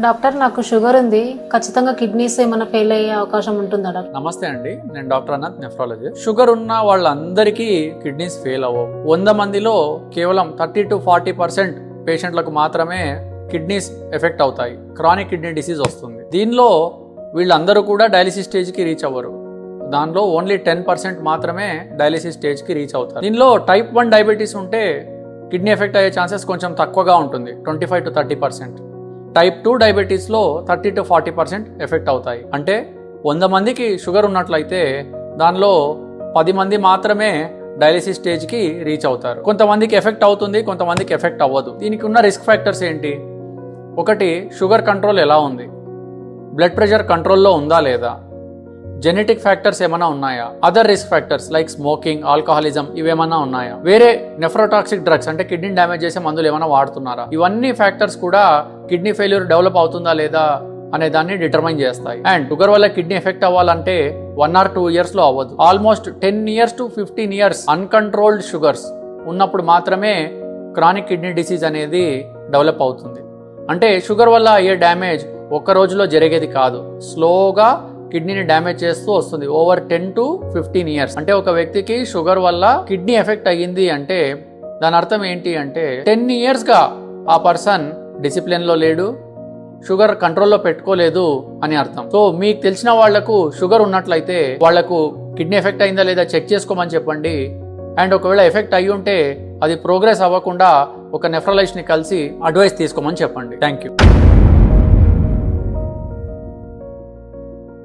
Doctor నాకు sugar ఉంది, ఖచ్చితంగా కిడ్నీస్ ఏమైనా ఫెయిల్ అయ్యే అవకాశం ఉంటుందా డాక్టర్? నమస్తే అండి, నేను డాక్టర్ అనంత్, నెఫ్రాలజిస్ట్. షుగర్ ఉన్న వాళ్ళందరికీ కిడ్నీస్ ఫెయిల్ అవ్వవు. 100 మందిలో కేవలం 30 to 40% పేషెంట్లకు మాత్రమే కిడ్నీస్ ఎఫెక్ట్ అవుతాయి, క్రానిక్ కిడ్నీ డిసీజ్ వస్తుంది. దీనిలో వీళ్ళందరూ కూడా డయాలిసిస్ స్టేజ్కి రీచ్ అవ్వరు. దానిలో ఓన్లీ 10% మాత్రమే డయాలిసిస్ స్టేజ్కి రీచ్ అవుతారు. దీనిలో టైప్ 1 డయాబెటీస్ ఉంటే కిడ్నీ ఎఫెక్ట్ అయ్యే ఛాన్సెస్ కొంచెం తక్కువగా ఉంటుంది, 25 to 30%. టైప్ 2 డయాబెటీస్లో 30 to 40% ఎఫెక్ట్ అవుతాయి. అంటే 100 మందికి షుగర్ ఉన్నట్లయితే దానిలో 10 మంది మాత్రమే డయాలిసిస్ స్టేజ్కి రీచ్ అవుతారు. కొంతమందికి ఎఫెక్ట్ అవుతుంది, కొంతమందికి ఎఫెక్ట్ అవ్వదు. దీనికి ఉన్న రిస్క్ ఫ్యాక్టర్స్ ఏంటి? ఒకటి, షుగర్ కంట్రోల్ ఎలా ఉంది, బ్లడ్ ప్రెషర్ కంట్రోల్లో ఉందా లేదా, జెనెటిక్ ఫ్యాక్టర్స్ ఏమైనా ఉన్నాయా, other risk factors like smoking, alcoholism ఇవేమన్నా ఉన్నాయా, వేరే నెఫ్రోటాక్సిక్ డ్రగ్స్ అంటే కిడ్నీ డ్యామేజ్ చేసే మందులు ఏమైనా వాడుతున్నారా, ఇవన్నీ ఫ్యాక్టర్స్ కూడా కిడ్నీ ఫెయిల్యూర్ డెవలప్ అవుతుందా లేదా అనే దాన్ని డిటర్మైన్ చేస్తాయి. అండ్ షుగర్ వల్ల కిడ్నీ ఎఫెక్ట్ అవ్వాలంటే 1 or 2 years లో అవ్వదు. Almost 10 years to 15 years uncontrolled sugars ఉన్నప్పుడు మాత్రమే క్రానిక్ కిడ్నీ డిసీజ్ అనేది డెవలప్ అవుతుంది. అంటే షుగర్ వల్ల అయ్యే డ్యామేజ్ ఒక్క రోజులో జరిగేది కాదు, స్లోగా కిడ్నీని డ్యామేజ్ చేస్తూ వస్తుంది ఓవర్ 10 to 15 years. అంటే ఒక వ్యక్తికి షుగర్ వల్ల కిడ్నీ ఎఫెక్ట్ అయ్యింది అంటే దాని అర్థం ఏంటి అంటే 10 yearsగా ఆ పర్సన్ డిసిప్లిన్లో లేడు, షుగర్ కంట్రోల్లో పెట్టుకోలేదు అని అర్థం. సో మీకు తెలిసిన వాళ్లకు షుగర్ ఉన్నట్లయితే వాళ్లకు కిడ్నీ ఎఫెక్ట్ అయిందా లేదా చెక్ చేసుకోమని చెప్పండి. అండ్ ఒకవేళ ఎఫెక్ట్ అయ్యి ఉంటే అది ప్రోగ్రెస్ అవ్వకుండా ఒక నెఫ్రాలజిస్ట్ని కలిసి అడ్వైస్ తీసుకోమని చెప్పండి. Thank you.